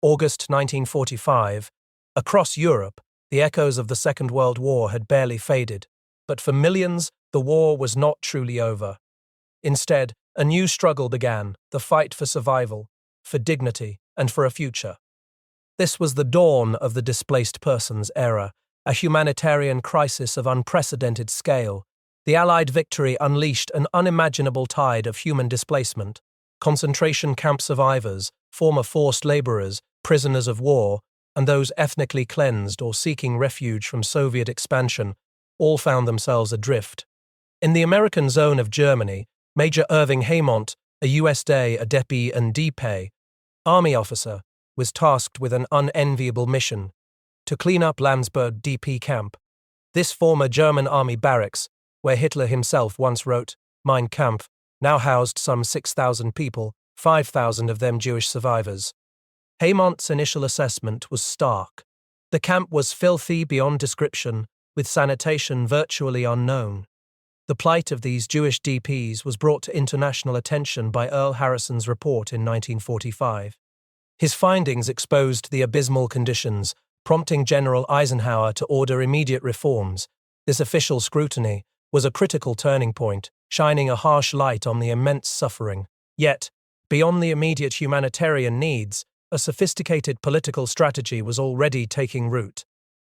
August 1945. Across Europe, the echoes of the Second World War had barely faded, but for millions, the war was not truly over. Instead, a new struggle began, the fight for survival, for dignity, and for a future. This was the dawn of the displaced persons era, a humanitarian crisis of unprecedented scale. The Allied victory unleashed an unimaginable tide of human displacement. Concentration camp survivors, former forced laborers, prisoners of war, and those ethnically cleansed or seeking refuge from Soviet expansion, all found themselves adrift. In the American zone of Germany, Major Irving Haymont, a USD, a DEPI and DPA, army officer, was tasked with an unenviable mission: to clean up Landsberg DP camp. This former German army barracks, where Hitler himself once wrote Mein Kampf, now housed some 6,000 people, 5,000 of them Jewish survivors. Haymont's initial assessment was stark. The camp was filthy beyond description, with sanitation virtually unknown. The plight of these Jewish DPs was brought to international attention by Earl Harrison's report in 1945. His findings exposed the abysmal conditions, prompting General Eisenhower to order immediate reforms. This official scrutiny was a critical turning point, shining a harsh light on the immense suffering. Yet, beyond the immediate humanitarian needs, a sophisticated political strategy was already taking root.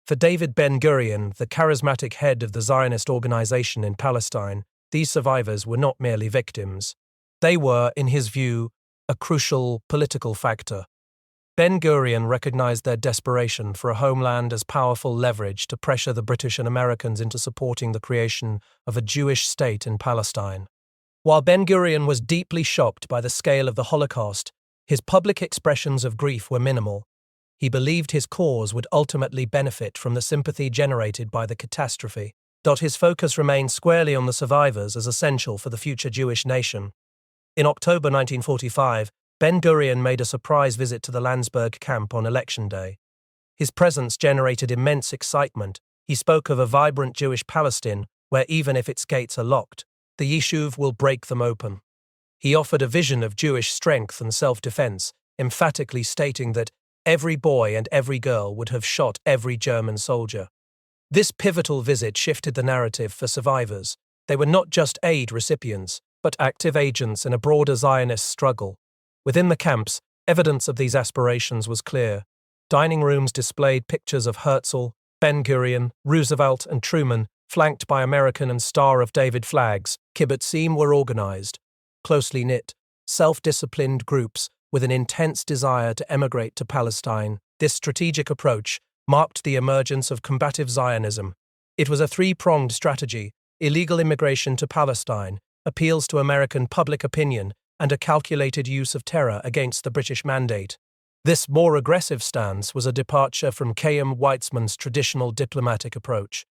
For David Ben-Gurion, the charismatic head of the Zionist organization in Palestine, these survivors were not merely victims. They were, in his view, a crucial political factor. Ben-Gurion recognized their desperation for a homeland as powerful leverage to pressure the British and Americans into supporting the creation of a Jewish state in Palestine. While Ben-Gurion was deeply shocked by the scale of the Holocaust, his public expressions of grief were minimal. He believed his cause would ultimately benefit from the sympathy generated by the catastrophe. His focus remained squarely on the survivors as essential for the future Jewish nation. In October 1945, Ben-Gurion made a surprise visit to the Landsberg camp on Election Day. His presence generated immense excitement. He spoke of a vibrant Jewish Palestine where, even if its gates are locked, the Yishuv will break them open. He offered a vision of Jewish strength and self-defense, emphatically stating that every boy and every girl would have shot every German soldier. This pivotal visit shifted the narrative for survivors. They were not just aid recipients, but active agents in a broader Zionist struggle. Within the camps, evidence of these aspirations was clear. Dining rooms displayed pictures of Herzl, Ben-Gurion, Roosevelt, and Truman, flanked by American and Star of David flags. Kibbutzim were organized, closely knit, self-disciplined groups with an intense desire to emigrate to Palestine. This strategic approach marked the emergence of combative Zionism. It was a three-pronged strategy: illegal immigration to Palestine, appeals to American public opinion, and a calculated use of terror against the British mandate. This more aggressive stance was a departure from Chaim Weizmann's traditional diplomatic approach.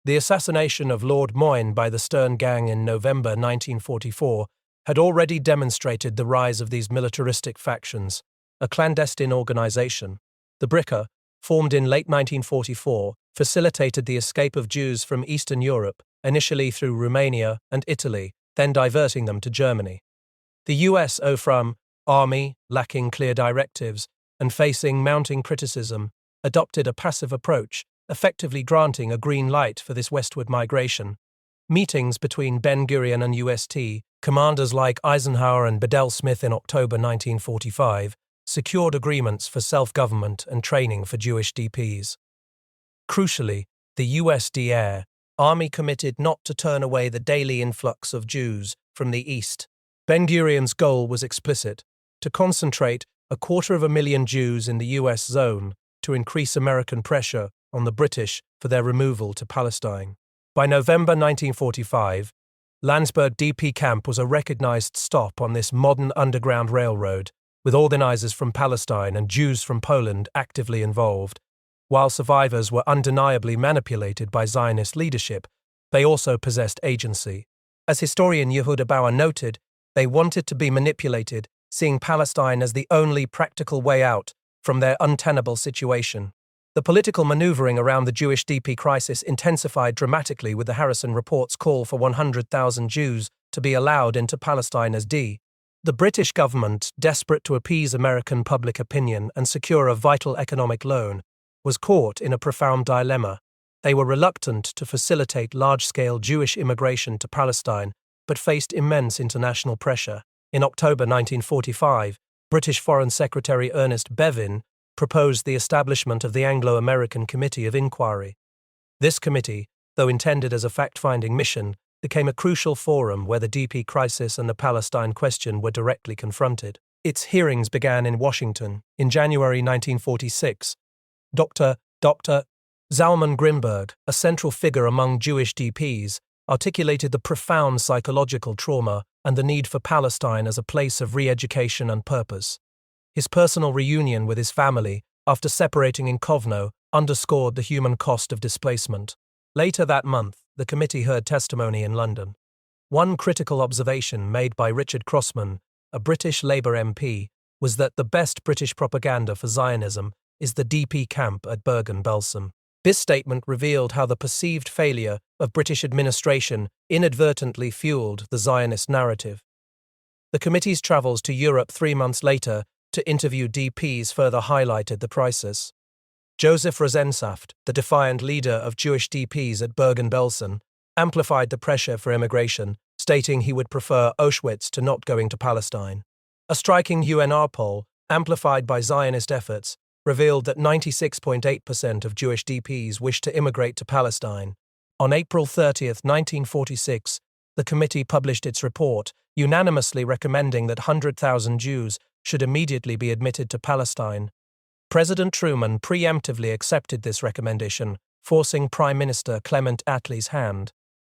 The assassination of Lord Moyne by the Stern Gang in November 1944 had already demonstrated the rise of these militaristic factions. A clandestine organization, the BRICA, formed in late 1944, facilitated the escape of Jews from Eastern Europe, initially through Romania and Italy, then diverting them to Germany. The US, from army, lacking clear directives, and facing mounting criticism, adopted a passive approach, effectively granting a green light for this westward migration. Meetings between Ben-Gurion and UST, commanders like Eisenhower and Bedell Smith in October 1945, secured agreements for self-government and training for Jewish DPs. Crucially, the USD Army committed not to turn away the daily influx of Jews from the East. Ben-Gurion's goal was explicit: to concentrate 250,000 Jews in the US zone to increase American pressure on the British for their removal to Palestine. By November 1945, Landsberg DP camp was a recognized stop on this modern underground railroad, with organizers from Palestine and Jews from Poland actively involved. While survivors were undeniably manipulated by Zionist leadership, they also possessed agency. As historian Yehuda Bauer noted, they wanted to be manipulated, seeing Palestine as the only practical way out from their untenable situation. The political maneuvering around the Jewish DP crisis intensified dramatically with the Harrison Report's call for 100,000 Jews to be allowed into Palestine as D. The British government, desperate to appease American public opinion and secure a vital economic loan, was caught in a profound dilemma. They were reluctant to facilitate large-scale Jewish immigration to Palestine, but faced immense international pressure. In October 1945, British Foreign Secretary Ernest Bevin proposed the establishment of the Anglo-American Committee of Inquiry. This committee, though intended as a fact-finding mission, became a crucial forum where the DP crisis and the Palestine question were directly confronted. Its hearings began in Washington. In January 1946, Dr. Zalman Grimberg, a central figure among Jewish DPs, articulated the profound psychological trauma and the need for Palestine as a place of re-education and purpose. His personal reunion with his family, after separating in Kovno, underscored the human cost of displacement. Later that month, the committee heard testimony in London. One critical observation made by Richard Crossman, a British Labour MP, was that the best British propaganda for Zionism is the DP camp at Bergen-Belsen. This statement revealed how the perceived failure of British administration inadvertently fueled the Zionist narrative. The committee's travels to Europe 3 months later to interview DPs further highlighted the crisis. Joseph Rosensaft, the defiant leader of Jewish DPs at Bergen-Belsen, amplified the pressure for immigration, stating he would prefer Auschwitz to not going to Palestine. A striking UNR poll, amplified by Zionist efforts, revealed that 96.8% of Jewish DPs wished to immigrate to Palestine. On April 30, 1946, the committee published its report, unanimously recommending that 100,000 Jews should immediately be admitted to Palestine. President Truman preemptively accepted this recommendation, forcing Prime Minister Clement Attlee's hand.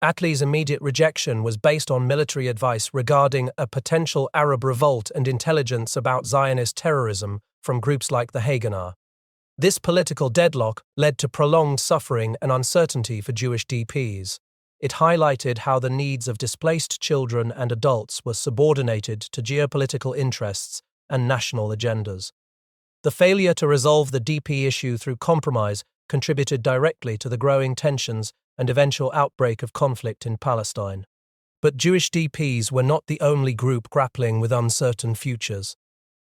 Attlee's immediate rejection was based on military advice regarding a potential Arab revolt and intelligence about Zionist terrorism from groups like the Haganah. This political deadlock led to prolonged suffering and uncertainty for Jewish DPs. It highlighted how the needs of displaced children and adults were subordinated to geopolitical interests and national agendas. The failure to resolve the DP issue through compromise contributed directly to the growing tensions and eventual outbreak of conflict in Palestine. But Jewish DPs were not the only group grappling with uncertain futures.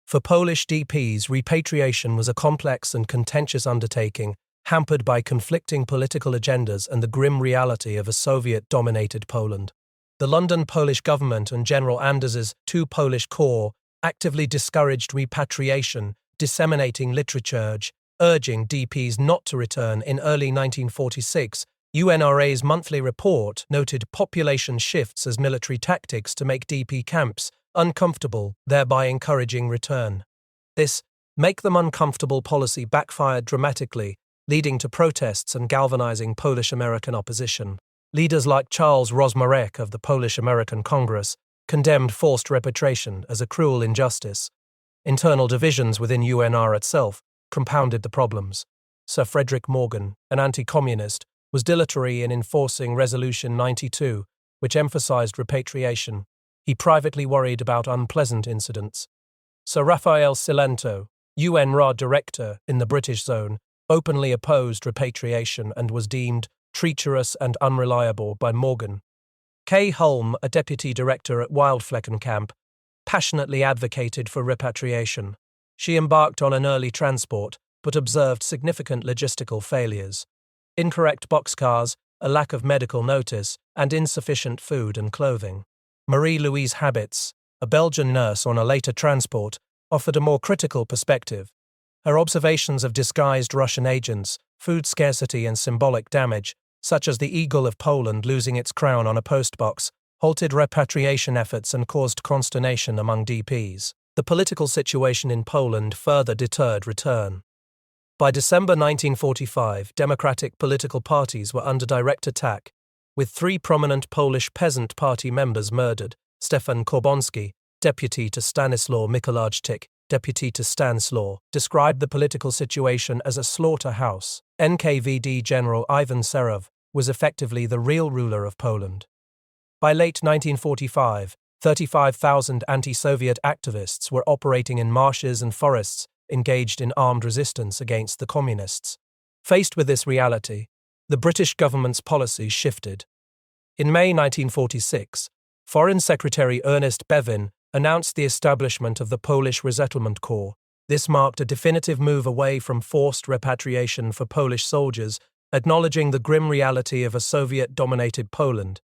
For Polish DPs, repatriation was a complex and contentious undertaking, hampered by conflicting political agendas and the grim reality of a Soviet-dominated Poland. The London Polish government and General Anders's two Polish Corps actively discouraged repatriation, disseminating literature urging DPs not to return. In early 1946, UNRA's monthly report noted population shifts as military tactics to make DP camps uncomfortable, thereby encouraging return. This make them uncomfortable policy backfired dramatically, leading to protests and galvanizing Polish-American opposition. Leaders like Charles Rozmarek of the Polish-American Congress condemned forced repatriation as a cruel injustice. Internal divisions within UNR itself compounded the problems. Sir Frederick Morgan, an anti-communist, was dilatory in enforcing Resolution 92, which emphasized repatriation. He privately worried about unpleasant incidents. Sir Raphael Cilento, UNRWA director in the British zone, openly opposed repatriation and was deemed treacherous and unreliable by Morgan. Kay Hulme, a deputy director at Wildflecken Camp, passionately advocated for repatriation. She embarked on an early transport, but observed significant logistical failures. Incorrect boxcars, a lack of medical notice, and insufficient food and clothing. Marie-Louise Habitz, a Belgian nurse on a later transport, offered a more critical perspective. Her observations of disguised Russian agents, food scarcity and symbolic damage, such as the Eagle of Poland losing its crown on a postbox, halted repatriation efforts and caused consternation among DPs. The political situation in Poland further deterred return. By December 1945, democratic political parties were under direct attack, with 3 prominent Polish Peasant Party members murdered: Stefan Korbonski, deputy to Stanislaw Mikołajczyk, deputy to Stanislaw, described the political situation as a slaughterhouse. NKVD General Ivan Serov was effectively the real ruler of Poland. By late 1945, 35,000 anti-Soviet activists were operating in marshes and forests, engaged in armed resistance against the communists. Faced with this reality, the British government's policy shifted. In May 1946, Foreign Secretary Ernest Bevin announced the establishment of the Polish Resettlement Corps. This marked a definitive move away from forced repatriation for Polish soldiers, acknowledging the grim reality of a Soviet-dominated Poland.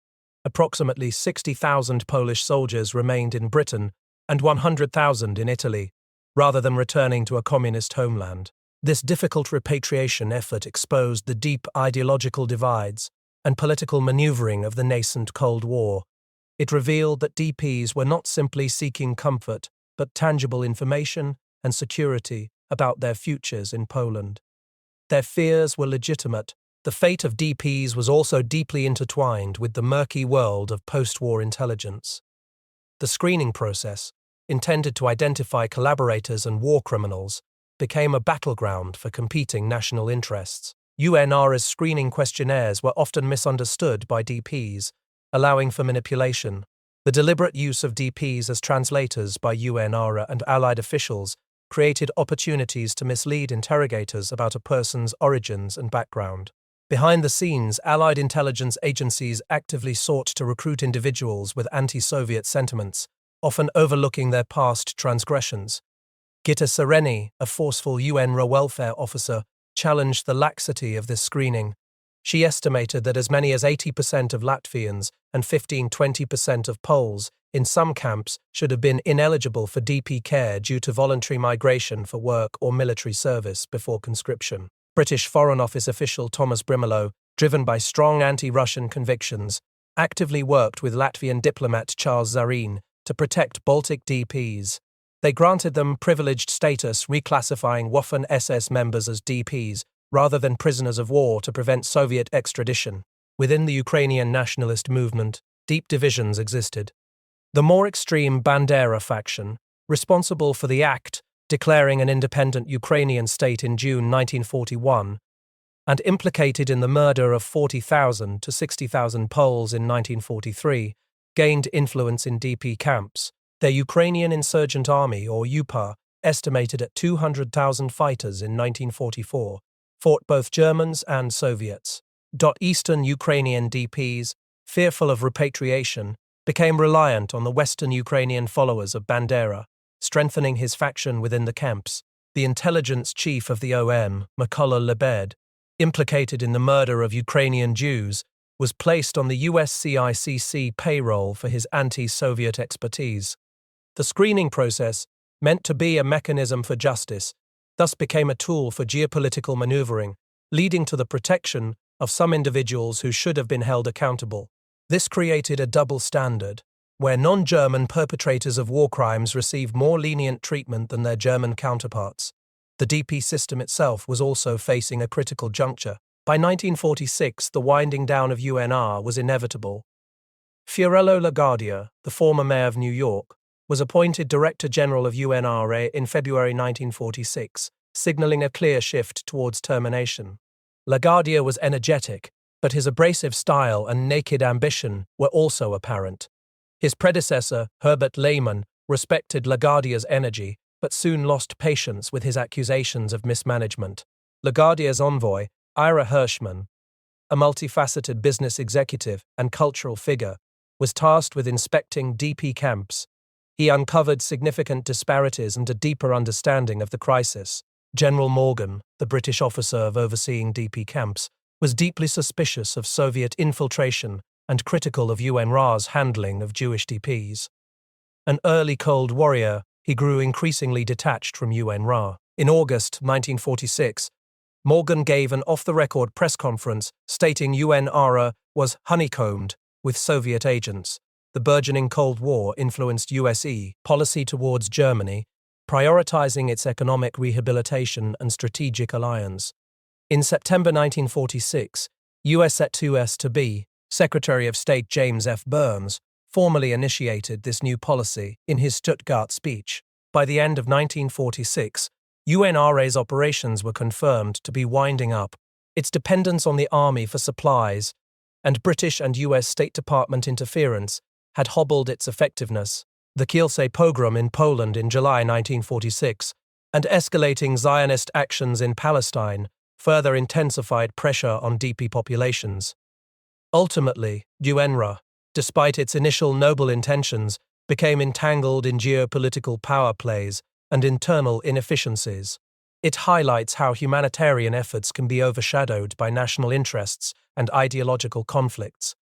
Approximately 60,000 Polish soldiers remained in Britain and 100,000 in Italy, rather than returning to a communist homeland. This difficult repatriation effort exposed the deep ideological divides and political maneuvering of the nascent Cold War. It revealed that DPs were not simply seeking comfort, but tangible information and security about their futures in Poland. Their fears were legitimate. The fate of DPs was also deeply intertwined with the murky world of post-war intelligence. The screening process, intended to identify collaborators and war criminals, became a battleground for competing national interests. UNRWA's screening questionnaires were often misunderstood by DPs, allowing for manipulation. The deliberate use of DPs as translators by UNRWA and allied officials created opportunities to mislead interrogators about a person's origins and background. Behind the scenes, Allied intelligence agencies actively sought to recruit individuals with anti-Soviet sentiments, often overlooking their past transgressions. Gitta Sereni, a forceful UNRWA welfare officer, challenged the laxity of this screening. She estimated that as many as 80% of Latvians and 15–20% of Poles in some camps should have been ineligible for DP care due to voluntary migration for work or military service before conscription. British Foreign Office official Thomas Brimelow, driven by strong anti-Russian convictions, actively worked with Latvian diplomat Charles Zarin to protect Baltic DPs. They granted them privileged status, reclassifying Waffen-SS members as DPs rather than prisoners of war to prevent Soviet extradition. Within the Ukrainian nationalist movement, deep divisions existed. The more extreme Bandera faction, responsible for the act declaring an independent Ukrainian state in June 1941, and implicated in the murder of 40,000 to 60,000 Poles in 1943, gained influence in DP camps. Their Ukrainian Insurgent Army, or UPA, estimated at 200,000 fighters in 1944, fought both Germans and Soviets. Eastern Ukrainian DPs, fearful of repatriation, became reliant on the Western Ukrainian followers of Bandera, strengthening his faction within the camps. The intelligence chief of the OM, Mykola Lebed, implicated in the murder of Ukrainian Jews, was placed on the USCICC payroll for his anti-Soviet expertise. The screening process, meant to be a mechanism for justice, thus became a tool for geopolitical maneuvering, leading to the protection of some individuals who should have been held accountable. This created a double standard, where non-German perpetrators of war crimes received more lenient treatment than their German counterparts. The DP system itself was also facing a critical juncture. By 1946, the winding down of UNR was inevitable. Fiorello LaGuardia, the former mayor of New York, was appointed Director General of UNRA in February 1946, signaling a clear shift towards termination. LaGuardia was energetic, but his abrasive style and naked ambition were also apparent. His predecessor, Herbert Lehman, respected LaGuardia's energy, but soon lost patience with his accusations of mismanagement. LaGuardia's envoy, Ira Hirschman, a multifaceted business executive and cultural figure, was tasked with inspecting DP camps. He uncovered significant disparities and a deeper understanding of the crisis. General Morgan, the British officer overseeing DP camps, was deeply suspicious of Soviet infiltration and critical of UNRWA's handling of Jewish DPs. An early Cold Warrior, he grew increasingly detached from UNRWA. In August 1946, Morgan gave an off-the-record press conference stating UNRWA was honeycombed with Soviet agents. The burgeoning Cold War influenced USE policy towards Germany, prioritizing its economic rehabilitation and strategic alliance. In September 1946, US Secretary of State James F. Burns formally initiated this new policy in his Stuttgart speech. By the end of 1946, UNRA's operations were confirmed to be winding up. Its dependence on the army for supplies and British and US State Department interference had hobbled its effectiveness. The Kielce pogrom in Poland in July 1946 and escalating Zionist actions in Palestine further intensified pressure on DP populations. Ultimately, UNRWA, despite its initial noble intentions, became entangled in geopolitical power plays and internal inefficiencies. It highlights how humanitarian efforts can be overshadowed by national interests and ideological conflicts.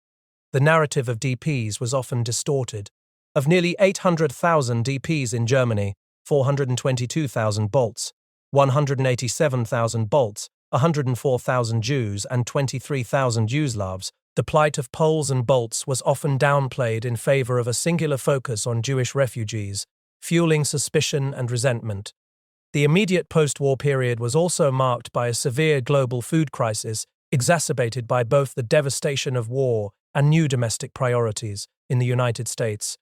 The narrative of DPs was often distorted. Of nearly 800,000 DPs in Germany, 422,000 Balts, 187,000 Balts, 104,000 Jews, and 23,000 Yugoslavs, the plight of Poles and Balts was often downplayed in favor of a singular focus on Jewish refugees, fueling suspicion and resentment. The immediate post-war period was also marked by a severe global food crisis, exacerbated by both the devastation of war and new domestic priorities in the United States.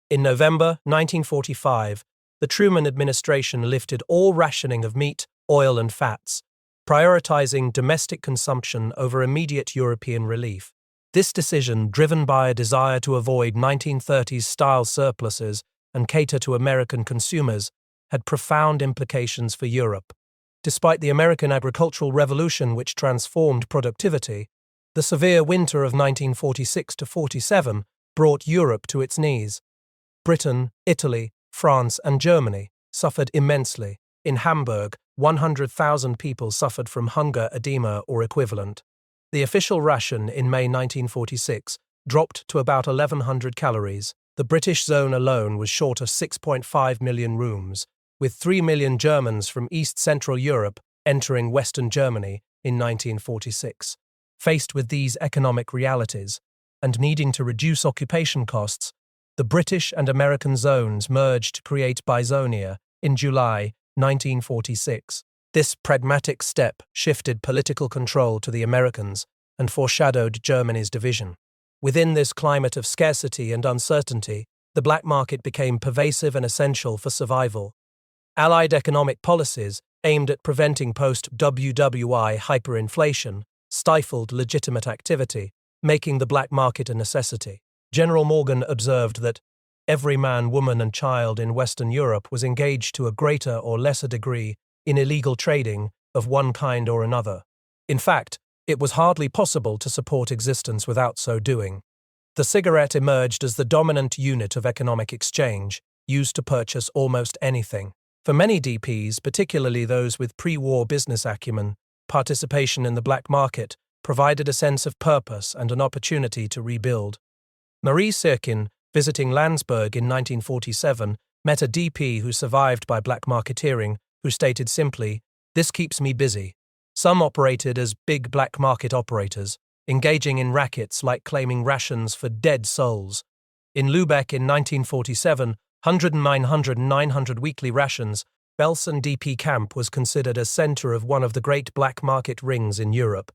In November 1945, the Truman administration lifted all rationing of meat, oil, and fats, prioritizing domestic consumption over immediate European relief. This decision, driven by a desire to avoid 1930s-style surpluses and cater to American consumers, had profound implications for Europe. Despite the American agricultural revolution which transformed productivity, the severe winter of 1946–47 brought Europe to its knees. Britain, Italy, France, and Germany suffered immensely. In Hamburg, 100,000 people suffered from hunger edema or equivalent. The official ration in May 1946 dropped to about 1,100 calories. The British zone alone was short of 6.5 million rooms, with 3 million Germans from East Central Europe entering Western Germany in 1946. Faced with these economic realities, and needing to reduce occupation costs, the British and American zones merged to create Bizonia in July 1946. This pragmatic step shifted political control to the Americans and foreshadowed Germany's division. Within this climate of scarcity and uncertainty, the black market became pervasive and essential for survival. Allied economic policies aimed at preventing post-WWII hyperinflation stifled legitimate activity, making the black market a necessity. General Morgan observed that every man, woman, and child in Western Europe was engaged to a greater or lesser degree in illegal trading of one kind or another. In fact, it was hardly possible to support existence without so doing. The cigarette emerged as the dominant unit of economic exchange, used to purchase almost anything. For many DPs, particularly those with pre-war business acumen, participation in the black market provided a sense of purpose and an opportunity to rebuild. Marie Sirkin, visiting Landsberg in 1947, met a DP who survived by black marketeering, who stated simply, "This keeps me busy." Some operated as big black market operators, engaging in rackets like claiming rations for dead souls. In Lübeck in 1947, 900 weekly rations, Belsen DP camp was considered a center of one of the great black market rings in Europe.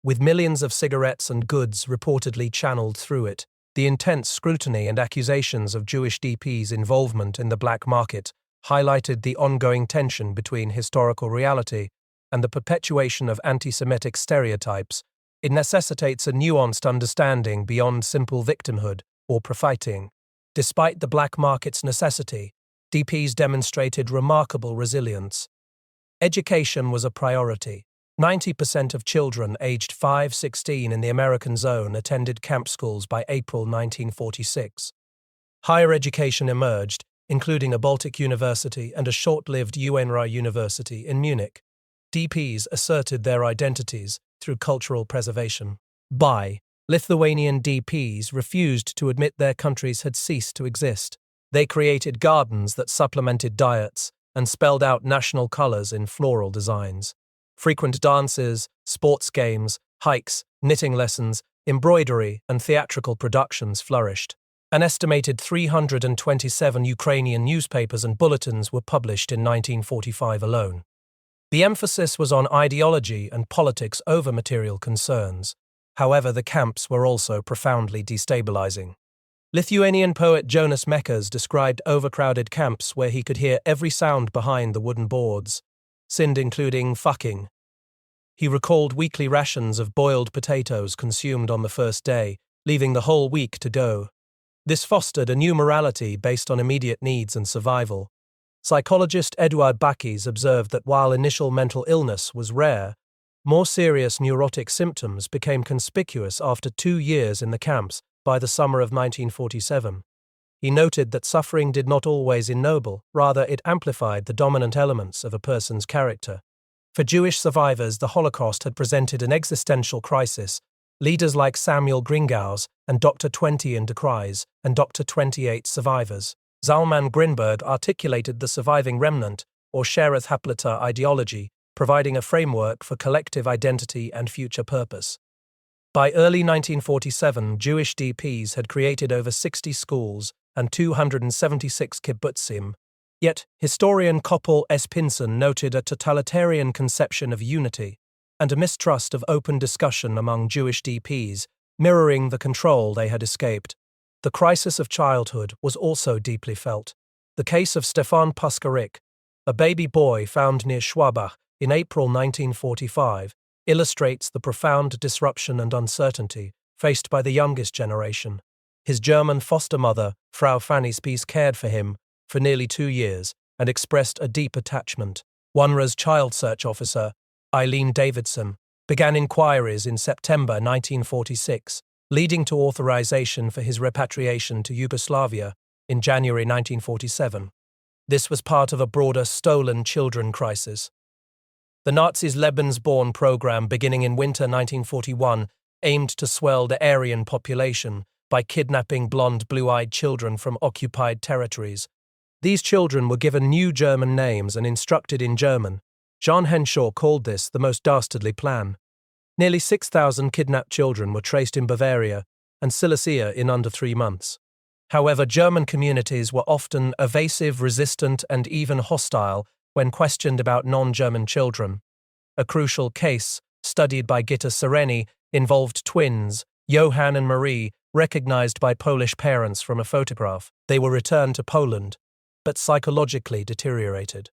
With millions of cigarettes and goods reportedly channeled through it, the intense scrutiny and accusations of Jewish DPs' involvement in the black market highlighted the ongoing tension between historical reality and the perpetuation of anti-Semitic stereotypes. It necessitates a nuanced understanding beyond simple victimhood or profiting. Despite the black market's necessity, DPs demonstrated remarkable resilience. Education was a priority. 90% of children aged 5–16 in the American zone attended camp schools by April 1946. Higher education emerged, including a Baltic university and a short-lived WWII university in Munich. DPs asserted their identities through cultural preservation. Lithuanian DPs refused to admit their countries had ceased to exist. They created gardens that supplemented diets and spelled out national colors in floral designs. Frequent dances, sports games, hikes, knitting lessons, embroidery, and theatrical productions flourished. An estimated 327 Ukrainian newspapers and bulletins were published in 1945 alone. The emphasis was on ideology and politics over material concerns. However, the camps were also profoundly destabilizing. Lithuanian poet Jonas Mekas described overcrowded camps where he could hear every sound behind the wooden boards, sinned including fucking. He recalled weekly rations of boiled potatoes consumed on the first day, leaving the whole week to go. This fostered a new morality based on immediate needs and survival. Psychologist Eduard Bakis observed that while initial mental illness was rare, more serious neurotic symptoms became conspicuous after 2 years in the camps by the summer of 1947. he noted that suffering did not always ennoble, rather it amplified the dominant elements of a person's character. For Jewish survivors, the Holocaust had presented an existential crisis. Leaders like Samuel Gringaus and Dr. 20 de Kreis and Dr. 28 survivors. Zalman Grinberg articulated the surviving remnant, or Shereth Haplata ideology, providing a framework for collective identity and future purpose. By early 1947, Jewish DPs had created over 60 schools and 276 kibbutzim. Yet, historian Koppel S. Pinson noted a totalitarian conception of unity and a mistrust of open discussion among Jewish DPs, mirroring the control they had escaped. The crisis of childhood was also deeply felt. The case of Stefan Puskarik, a baby boy found near Schwabach in April 1945, illustrates the profound disruption and uncertainty faced by the youngest generation. His German foster mother, Frau Fanny Spies, cared for him for nearly 2 years and expressed a deep attachment. UNRWA's child search officer, Eileen Davidson, began inquiries in September 1946, leading to authorization for his repatriation to Yugoslavia in January 1947. This was part of a broader stolen children crisis. The Nazis' Lebensborn program, beginning in winter 1941, aimed to swell the Aryan population by kidnapping blonde, blue-eyed children from occupied territories. These children were given new German names and instructed in German. John Henshaw called this the most dastardly plan. Nearly 6,000 kidnapped children were traced in Bavaria and Silesia in under 3 months. However, German communities were often evasive, resistant, and even hostile when questioned about non-German children. A crucial case, studied by Gitta Sereni, involved twins, Johann and Marie, recognized by Polish parents from a photograph. They were returned to Poland, but psychologically deteriorated.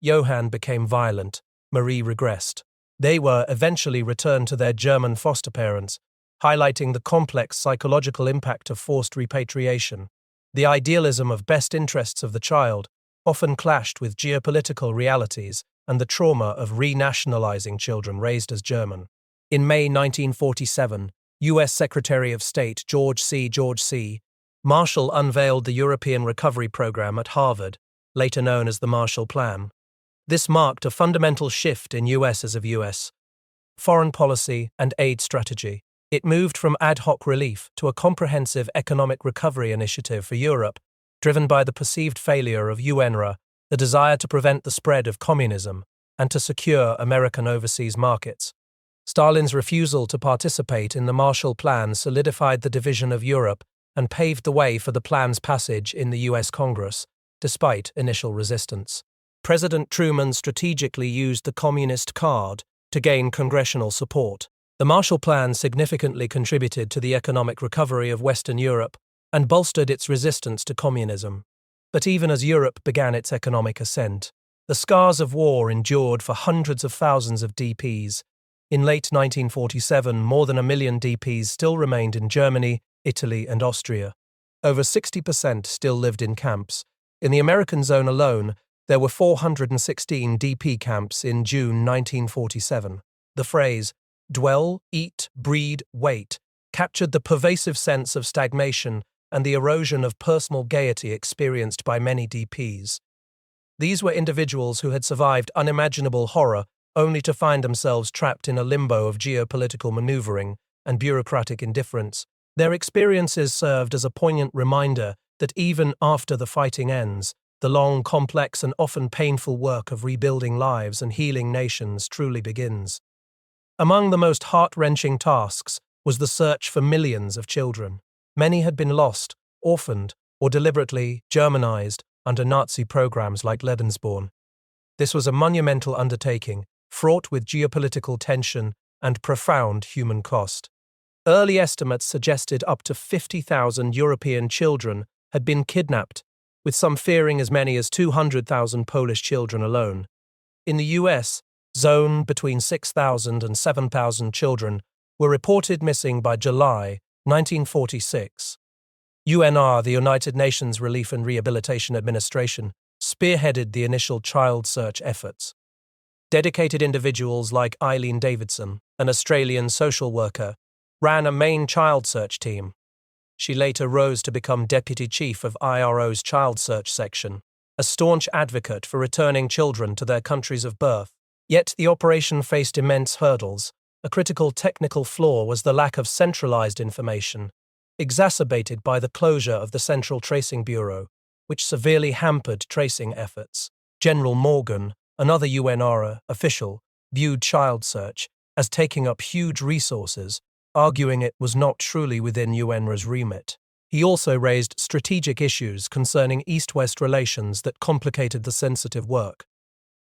Johann became violent, Marie regressed. They were eventually returned to their German foster parents, highlighting the complex psychological impact of forced repatriation. The idealism of best interests of the child often clashed with geopolitical realities and the trauma of renationalizing children raised as German. In May 1947, U.S. Secretary of State George C. Marshall unveiled the European Recovery Program at Harvard, later known as the Marshall Plan. This marked a fundamental shift in U.S. foreign policy and aid strategy. It moved from ad hoc relief to a comprehensive economic recovery initiative for Europe, driven by the perceived failure of UNRWA, the desire to prevent the spread of communism, and to secure American overseas markets. Stalin's refusal to participate in the Marshall Plan solidified the division of Europe and paved the way for the plan's passage in the U.S. Congress, despite initial resistance. President Truman strategically used the communist card to gain congressional support. The Marshall Plan significantly contributed to the economic recovery of Western Europe and bolstered its resistance to communism. But even as Europe began its economic ascent, the scars of war endured for hundreds of thousands of DPs. In late 1947, more than 1 million DPs still remained in Germany, Italy, and Austria. Over 60% still lived in camps. In the American zone alone, there were 416 DP camps in June 1947. The phrase, dwell, eat, breed, wait, captured the pervasive sense of stagnation and the erosion of personal gaiety experienced by many DPs. These were individuals who had survived unimaginable horror only to find themselves trapped in a limbo of geopolitical maneuvering and bureaucratic indifference. Their experiences served as a poignant reminder that even after the fighting ends, the long, complex, and often painful work of rebuilding lives and healing nations truly begins. Among the most heart-wrenching tasks was the search for millions of children. Many had been lost, orphaned, or deliberately Germanized under Nazi programs like Lebensborn. This was a monumental undertaking, fraught with geopolitical tension and profound human cost. Early estimates suggested up to 50,000 European children had been kidnapped, with some fearing as many as 200,000 Polish children alone. In the US, zone between 6,000 and 7,000 children were reported missing by July 1946. UNR, the United Nations Relief and Rehabilitation Administration, spearheaded the initial child search efforts. Dedicated individuals like Eileen Davidson, an Australian social worker, ran a main child search team. She later rose to become deputy chief of IRO's Child Search Section, a staunch advocate for returning children to their countries of birth. Yet the operation faced immense hurdles. A critical technical flaw was the lack of centralized information, exacerbated by the closure of the Central Tracing Bureau, which severely hampered tracing efforts. General Morgan, another UNRWA official, viewed child search as taking up huge resources, arguing it was not truly within UNRWA's remit. He also raised strategic issues concerning East-West relations that complicated the sensitive work.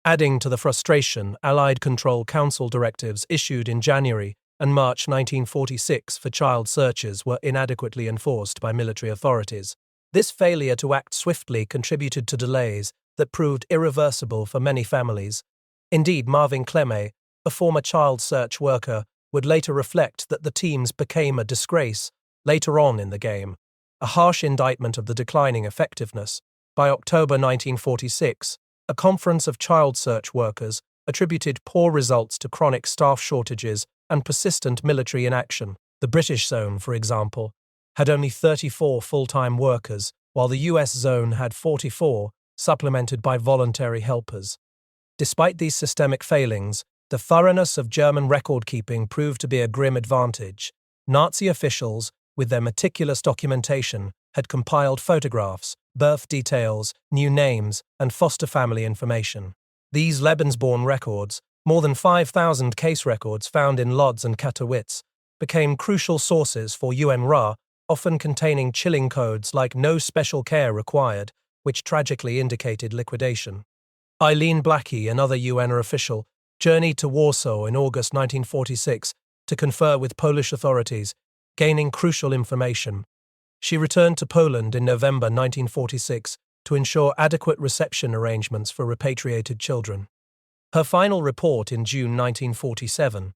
Adding to the frustration, Allied Control Council directives issued in January and March 1946 for child searches were inadequately enforced by military authorities. This failure to act swiftly contributed to delays that proved irreversible for many families. Indeed, Marvin Cleme, a former child search worker, would later reflect that the teams became a disgrace later on in the game, a harsh indictment of the declining effectiveness. By October 1946, a conference of child search workers attributed poor results to chronic staff shortages and persistent military inaction. The British zone, for example, had only 34 full-time workers, while the US zone had 44, supplemented by voluntary helpers. Despite these systemic failings, the thoroughness of German record-keeping proved to be a grim advantage. Nazi officials, with their meticulous documentation, had compiled photographs, birth details, new names, and foster family information. These Lebensborn records, more than 5,000 case records found in Lodz and Katowice, became crucial sources for UNRWA, often containing chilling codes like "no special care required," which tragically indicated liquidation. Eileen Blackie, another UNRWA official, journeyed to Warsaw in August 1946 to confer with Polish authorities, gaining crucial information. She returned to Poland in November 1946 to ensure adequate reception arrangements for repatriated children. Her final report in June 1947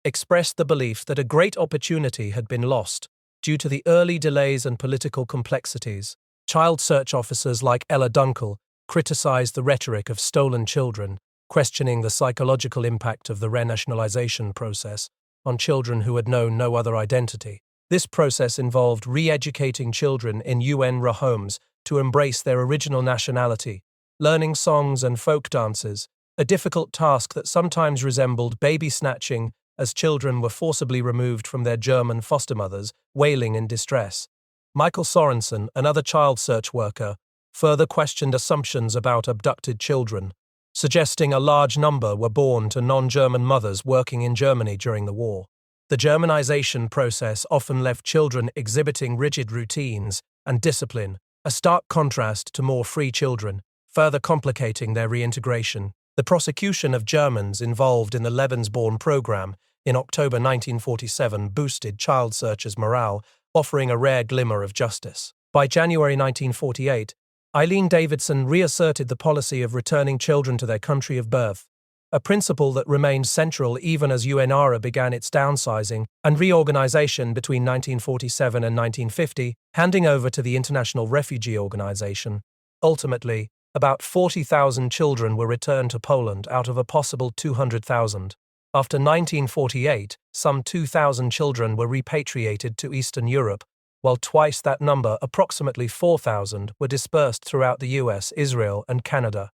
expressed the belief that a great opportunity had been lost due to the early delays and political complexities. Child search officers like Ella Dunkel criticized the rhetoric of stolen children, questioning the psychological impact of the renationalization process on children who had known no other identity. This process involved re-educating children in UNRWA homes to embrace their original nationality, learning songs and folk dances, a difficult task that sometimes resembled baby snatching as children were forcibly removed from their German foster mothers, wailing in distress. Michael Sorensen, another child search worker, further questioned assumptions about abducted children, suggesting a large number were born to non-German mothers working in Germany during the war. The Germanization process often left children exhibiting rigid routines and discipline, a stark contrast to more free children, further complicating their reintegration. The prosecution of Germans involved in the Lebensborn program in October 1947 boosted child searchers' morale, offering a rare glimmer of justice. By January 1948, Eileen Davidson reasserted the policy of returning children to their country of birth, a principle that remained central even as UNRWA began its downsizing and reorganization between 1947 and 1950, handing over to the International Refugee Organization. Ultimately, about 40,000 children were returned to Poland out of a possible 200,000. After 1948, some 2,000 children were repatriated to Eastern Europe, while twice that number, approximately 4,000, were dispersed throughout the US, Israel, and Canada.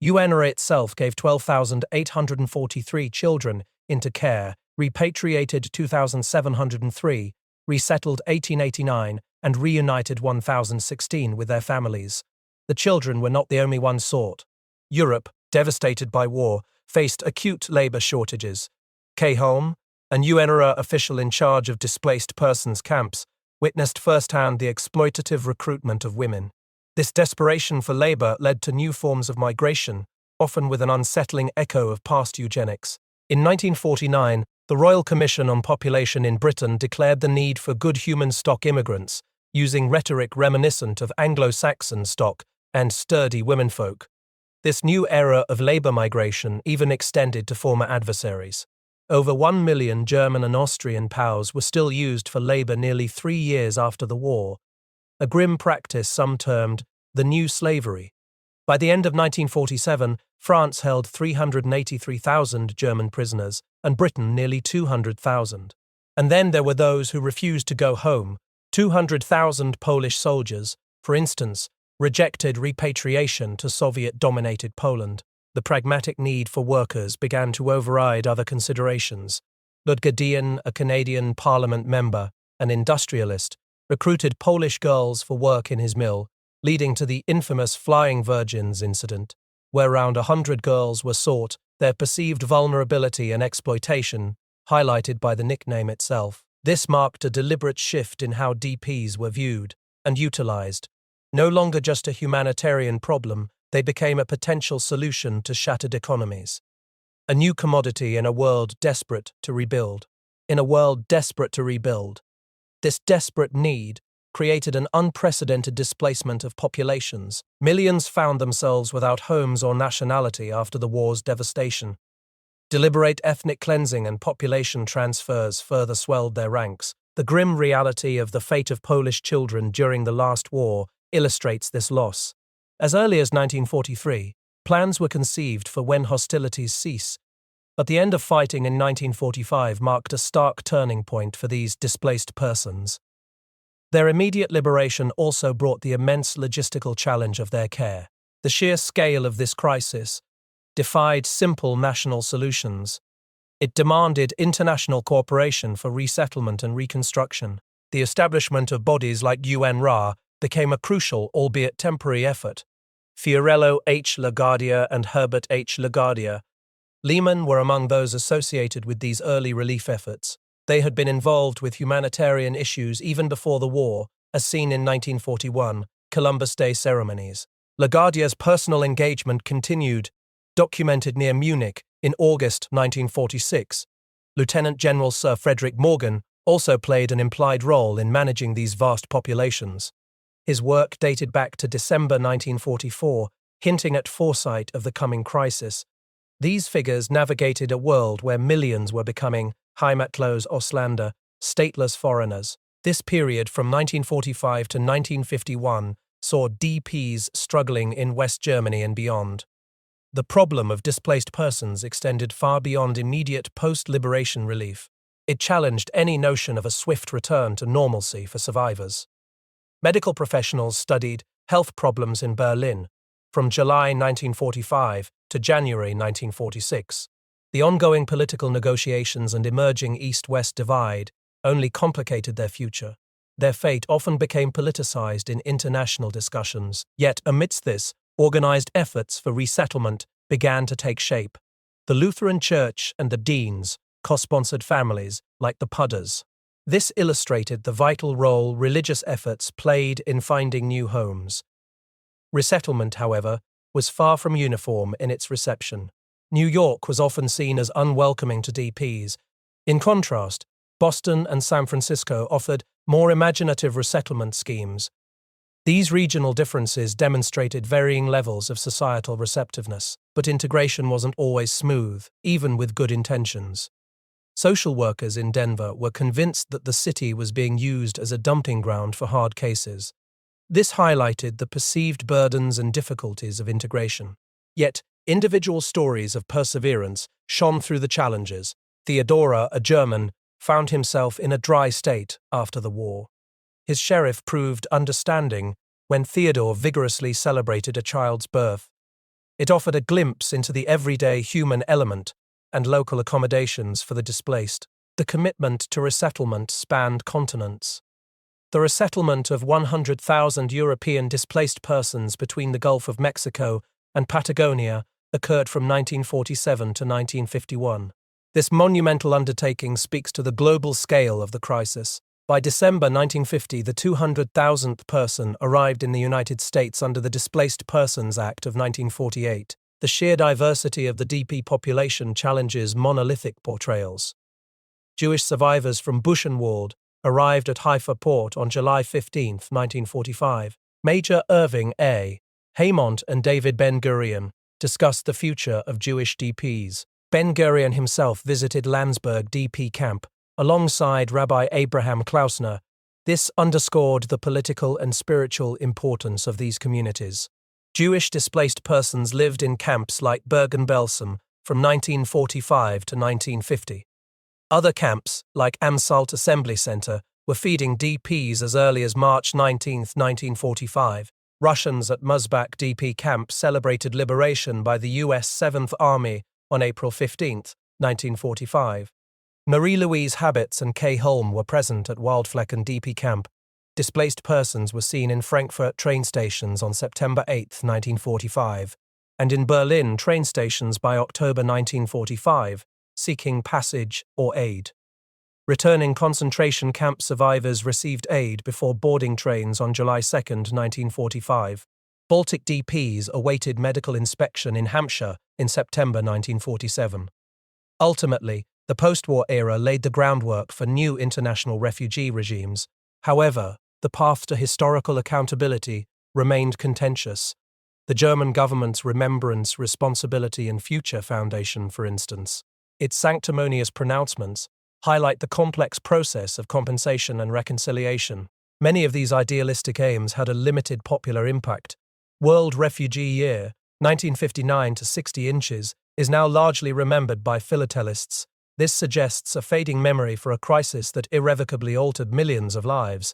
UNRWA itself gave 12,843 children into care, repatriated 2,703, resettled 1,889, and reunited 1,016 with their families. The children were not the only ones sought. Europe, devastated by war, faced acute labor shortages. Kay Holm, an UNRWA official in charge of displaced persons camps, witnessed firsthand the exploitative recruitment of women. This desperation for labor led to new forms of migration, often with an unsettling echo of past eugenics. In 1949, the Royal Commission on Population in Britain declared the need for good human stock immigrants, using rhetoric reminiscent of Anglo-Saxon stock and sturdy womenfolk. This new era of labor migration even extended to former adversaries. Over 1 million German and Austrian POWs were still used for labor nearly 3 years after the war, a grim practice some termed the new slavery. By the end of 1947, France held 383,000 German prisoners, and Britain nearly 200,000. And then there were those who refused to go home, 200,000 Polish soldiers, for instance, rejected repatriation to Soviet-dominated Poland. The pragmatic need for workers began to override other considerations. Ludgadian, a Canadian Parliament member, an industrialist, recruited Polish girls for work in his mill, leading to the infamous Flying Virgins incident, where around 100 girls were sought, their perceived vulnerability and exploitation highlighted by the nickname itself. This marked a deliberate shift in how DPs were viewed and utilized. No longer just a humanitarian problem, they became a potential solution to shattered economies. A new commodity in a world desperate to rebuild. This desperate need created an unprecedented displacement of populations. Millions found themselves without homes or nationality after the war's devastation. Deliberate ethnic cleansing and population transfers further swelled their ranks. The grim reality of the fate of Polish children during the last war illustrates this loss. As early as 1943, plans were conceived for when hostilities cease, but the end of fighting in 1945 marked a stark turning point for these displaced persons. Their immediate liberation also brought the immense logistical challenge of their care. The sheer scale of this crisis defied simple national solutions. It demanded international cooperation for resettlement and reconstruction. The establishment of bodies like WWII became a crucial, albeit temporary, effort. Fiorello H. LaGuardia and Herbert H. LaGuardia Lehman were among those associated with these early relief efforts. They had been involved with humanitarian issues even before the war, as seen in 1941 Columbus Day ceremonies. LaGuardia's personal engagement continued, documented near Munich in August 1946. Lieutenant General Sir Frederick Morgan also played an implied role in managing these vast populations. His work dated back to December 1944, hinting at foresight of the coming crisis. These figures navigated a world where millions were becoming Heimatlos Ausländer, stateless foreigners. This period from 1945 to 1951 saw DPs struggling in West Germany and beyond. The problem of displaced persons extended far beyond immediate post-liberation relief. It challenged any notion of a swift return to normalcy for survivors. Medical professionals studied health problems in Berlin from July 1945 to January 1946. The ongoing political negotiations and emerging East-West divide only complicated their future. Their fate often became politicized in international discussions. Yet, amidst this, organized efforts for resettlement began to take shape. The Lutheran Church and the Deans co-sponsored families like the Pudders. This illustrated the vital role religious efforts played in finding new homes. Resettlement, however, was far from uniform in its reception. New York was often seen as unwelcoming to DPs. In contrast, Boston and San Francisco offered more imaginative resettlement schemes. These regional differences demonstrated varying levels of societal receptiveness, but integration wasn't always smooth, even with good intentions. Social workers in Denver were convinced that the city was being used as a dumping ground for hard cases. This highlighted the perceived burdens and difficulties of integration. Yet, individual stories of perseverance shone through the challenges. Theodora, a German, found himself in a dry state after the war. His sheriff proved understanding when Theodore vigorously celebrated a child's birth. It offered a glimpse into the everyday human element and local accommodations for the displaced. The commitment to resettlement spanned continents. The resettlement of 100,000 European displaced persons between the Gulf of Mexico and Patagonia occurred from 1947 to 1951. This monumental undertaking speaks to the global scale of the crisis. By December 1950, the 200,000th person arrived in the United States under the Displaced Persons Act of 1948. The sheer diversity of the DP population challenges monolithic portrayals. Jewish survivors from Buchenwald arrived at Haifa port on July 15, 1945. Major Irving A. Haymont and David Ben-Gurion discussed the future of Jewish DPs. Ben-Gurion himself visited Landsberg DP camp alongside Rabbi Abraham Klausner. This underscored the political and spiritual importance of these communities. Jewish displaced persons lived in camps like Bergen-Belsen from 1945 to 1950. Other camps, like Amsalt Assembly Center, were feeding DPs as early as March 19, 1945. Russians at Muzbak DP camp celebrated liberation by the U.S. 7th Army on April 15, 1945. Marie-Louise Habitz and Kay Holm were present at Waldflecken DP camp. Displaced persons were seen in Frankfurt train stations on September 8, 1945, and in Berlin train stations by October 1945, seeking passage or aid. Returning concentration camp survivors received aid before boarding trains on July 2, 1945. Baltic DPs awaited medical inspection in Hampshire in September 1947. Ultimately, the post-war era laid the groundwork for new international refugee regimes. However, the path to historical accountability remained contentious. The German government's Remembrance, Responsibility and Future Foundation, for instance, its sanctimonious pronouncements highlight the complex process of compensation and reconciliation. Many of these idealistic aims had a limited popular impact. World Refugee Year, 1959 to 60 inches, is now largely remembered by philatelists. This suggests a fading memory for a crisis that irrevocably altered millions of lives.